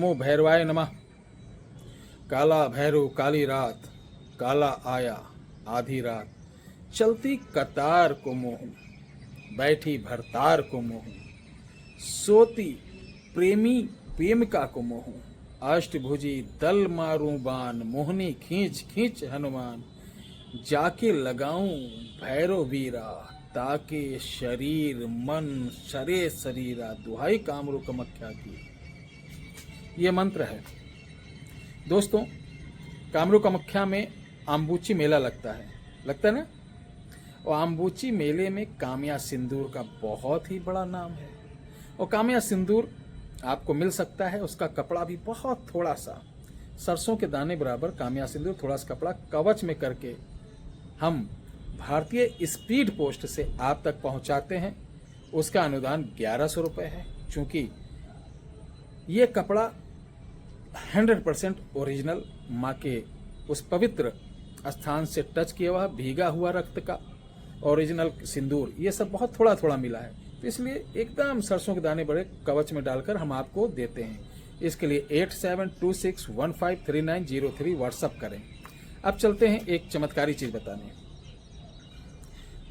नमो भैरवाय नमः। काला भैरव काली रात, काला आया आधी रात, चलती कतार को मोहूं, बैठी भरतार को मोहूं, सोती प्रेमी प्रेमिका को मोहूं, अष्टभुजी दल मारूं बाण, मोहनी खींच खींच हनुमान, जाके लगाऊं भैरव वीरा, ताके शरीर मन सरे शरीरा, दुहाई कामरू कामाख्या की। ये मंत्र है दोस्तों। कामरू कामाख्या में आम्बुची मेला लगता है ना। और आम्बुची मेले में कामया सिंदूर का बहुत ही बड़ा नाम है। और कामया सिंदूर आपको मिल सकता है, उसका कपड़ा भी बहुत थोड़ा सा, सरसों के दाने बराबर कामया सिंदूर थोड़ा सा कपड़ा कवच में करके हम भारतीय स्पीड पोस्ट से आप तक पहुंचाते हैं। उसका अनुदान 1100 रुपये है। चूंकि ये कपड़ा 100% ओरिजिनल माँ के उस पवित्र स्थान से टच किया हुआ, भीगा हुआ रक्त का ओरिजिनल सिंदूर, ये सब बहुत थोड़ा थोड़ा मिला है, तो इसलिए एकदम सरसों के दाने बड़े कवच में डालकर हम आपको देते हैं। इसके लिए 8726153903 व्हाट्सअप करें। अब चलते हैं एक चमत्कारी चीज बताने।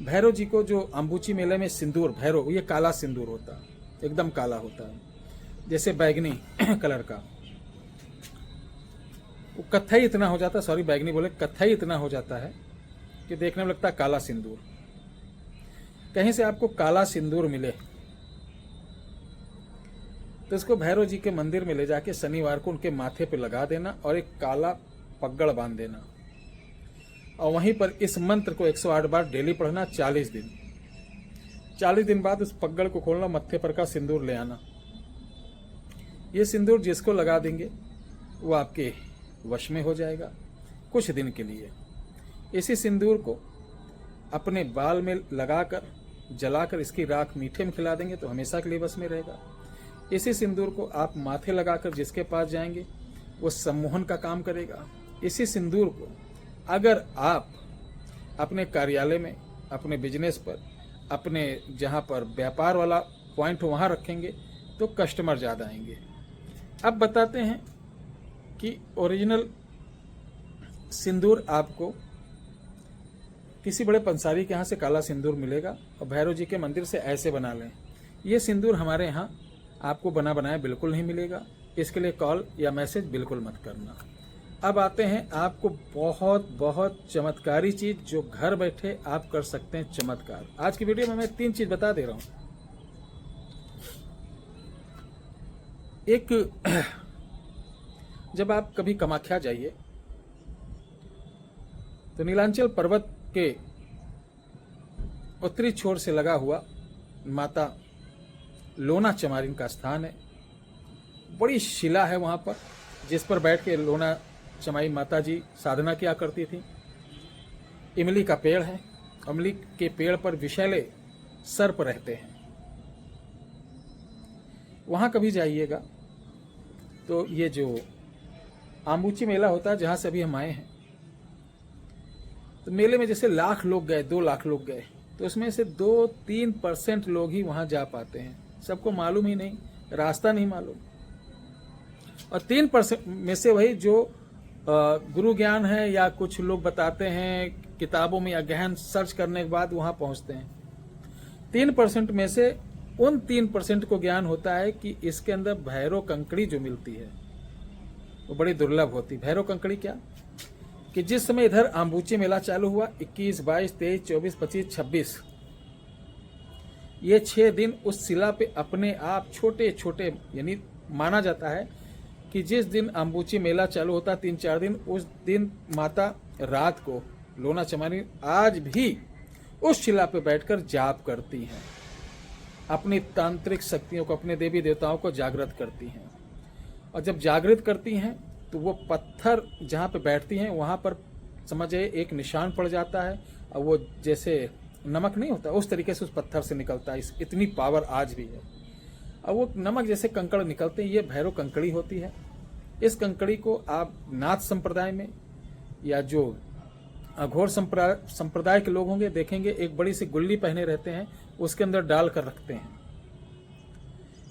भैरव जी को जो अम्बुची मेले में सिंदूर, भैरव ये काला सिंदूर होता है, एकदम काला होता है, जैसे बैगनी कलर का। वो कत्थई इतना हो जाता है, सॉरी बैगनी बोले, कत्थई इतना हो जाता है कि देखने में लगता है काला सिंदूर। कहीं से आपको काला सिंदूर मिले तो इसको भैरव जी के मंदिर में ले जाके शनिवार को उनके माथे पे लगा देना और एक काला पगड़ बांध देना, और वहीं पर इस मंत्र को 108 बार डेली पढ़ना 40 दिन। 40 दिन बाद उस पगड़ को खोलना, मत्थे पर का सिंदूर ले आना। ये सिंदूर जिसको लगा देंगे वो आपके वश में हो जाएगा कुछ दिन के लिए। इसी सिंदूर को अपने बाल में लगाकर जलाकर इसकी राख मीठे में खिला देंगे तो हमेशा के लिए वश में रहेगा। इसी सिंदूर को आप माथे लगाकर जिसके पास जाएंगे वो सम्मोहन का काम करेगा। इसी सिंदूर को अगर आप अपने कार्यालय में, अपने बिजनेस पर, अपने जहाँ पर व्यापार वाला पॉइंट वहाँ रखेंगे तो कस्टमर ज़्यादा आएंगे। अब बताते हैं कि ओरिजिनल सिंदूर आपको किसी बड़े पंसारी के यहाँ से काला सिंदूर मिलेगा और भैरव जी के मंदिर से ऐसे बना लें। ये सिंदूर हमारे यहाँ आपको बना बनाया बिल्कुल नहीं मिलेगा। इसके लिए कॉल या मैसेज बिल्कुल मत करना। अब आते हैं आपको बहुत बहुत चमत्कारी चीज जो घर बैठे आप कर सकते हैं चमत्कार। आज की वीडियो में मैं 3 चीज बता दे रहा हूं। एक, जब आप कभी कामाख्या जाइए तो नीलांचल पर्वत के उत्तरी छोर से लगा हुआ माता लोना चमारिन का स्थान है। बड़ी शिला है वहां पर, जिस पर बैठ के लोना चमाई माता जी साधना किया करती थी। इमली का पेड़ है, इमली के पेड़ पर विषैले सर्प रहते हैं। वहां कभी जाइएगा तो ये जो आम्बुची मेला होता है जहां से अभी हम आए हैं, तो मेले में जैसे लाख लोग गए, 2 लाख लोग गए, तो उसमें से 2-3% लोग ही वहां जा पाते हैं। सबको मालूम ही नहीं, रास्ता नहीं मालूम। और 3% में से वही जो गुरु ज्ञान है या कुछ लोग बताते हैं किताबों में या गहन सर्च करने के बाद वहां पहुंचते हैं। 3% में से उन 3% को ज्ञान होता है कि इसके अंदर भैरव कंकड़ी जो मिलती है वो बड़ी दुर्लभ होती। भैरव कंकड़ी क्या कि जिस समय इधर आम्बुची मेला चालू हुआ 21, 22, 23, 24, 25, 26, ये 6 दिन उस शिला पे अपने आप छोटे छोटे, यानी माना जाता है कि जिस दिन आम्बुची मेला चालू होता 3-4 दिन, उस दिन माता रात को लोना चमारी आज भी उस शिला पे बैठकर जाप करती हैं, अपनी तांत्रिक शक्तियों को, अपने देवी देवताओं को जागृत करती हैं। और जब जागृत करती हैं तो वो पत्थर जहाँ पे बैठती हैं वहाँ पर समझिए एक निशान पड़ जाता है, और वो जैसे नमक नहीं होता उस तरीके से उस पत्थर से निकलता है। इतनी पावर आज भी है। और वो नमक जैसे कंकड़ निकलते हैं, ये भैरव कंकड़ी होती है। इस कंकड़ी को आप नाथ संप्रदाय में या जो अघोर संप्रदाय के लोग होंगे देखेंगे, एक बड़ी सी गुल्ली पहने रहते हैं, उसके अंदर डाल कर रखते हैं।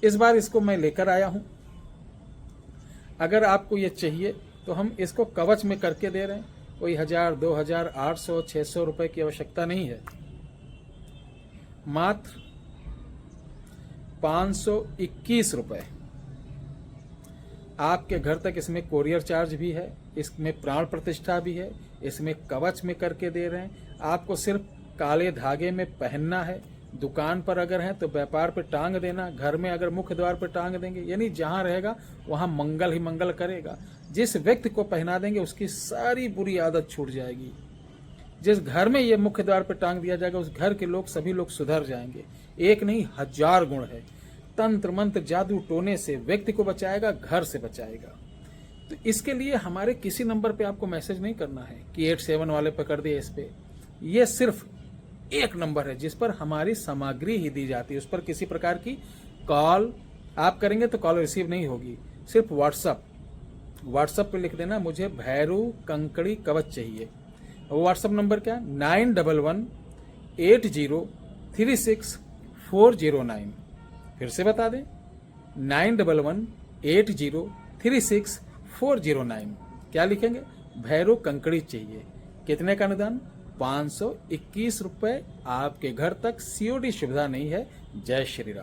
इस बार इसको मैं लेकर आया हूं अगर आपको ये चाहिए तो हम इसको कवच में करके दे रहे हैं। कोई 1000, 2000, 800, 600 रुपए की आवश्यकता नहीं है, मात्र 521 रुपए। आपके घर तक इसमें कोरियर चार्ज भी है, इसमें प्राण प्रतिष्ठा भी है, इसमें कवच में करके दे रहे हैं। आपको सिर्फ काले धागे में पहनना है। दुकान पर अगर है तो व्यापार पे टांग देना, घर में अगर मुख्य द्वार पे टांग देंगे, यानी जहां रहेगा वहां मंगल ही मंगल करेगा। जिस व्यक्ति को पहना देंगे उसकी सारी बुरी आदत छूट जाएगी। जिस घर में ये मुख्य द्वार पे टांग दिया जाएगा उस घर के लोग सभी लोग सुधर जाएंगे। एक नहीं 1000 गुण है। तंत्र मंत्र जादू टोने से व्यक्ति को बचाएगा, घर से बचाएगा। तो इसके लिए हमारे किसी नंबर पे आपको मैसेज नहीं करना है कि 87 वाले पे कर दिए इस पे। ये सिर्फ एक नंबर है जिस पर हमारी सामग्री ही दी जाती है। उस पर किसी प्रकार की कॉल आप करेंगे तो कॉल रिसीव नहीं होगी। सिर्फ व्हाट्सएप पे लिख देना मुझे भैरू कंकड़ी कवच चाहिए। व्हाट्सएप नंबर क्या है? 91118036 409। फिर से बता दें, 91118036 409। क्या लिखेंगे? भैरू कंकड़ी चाहिए। कितने का अनुदान? 521 रुपए। आपके घर तक COD सुविधा नहीं है। जय श्री राम।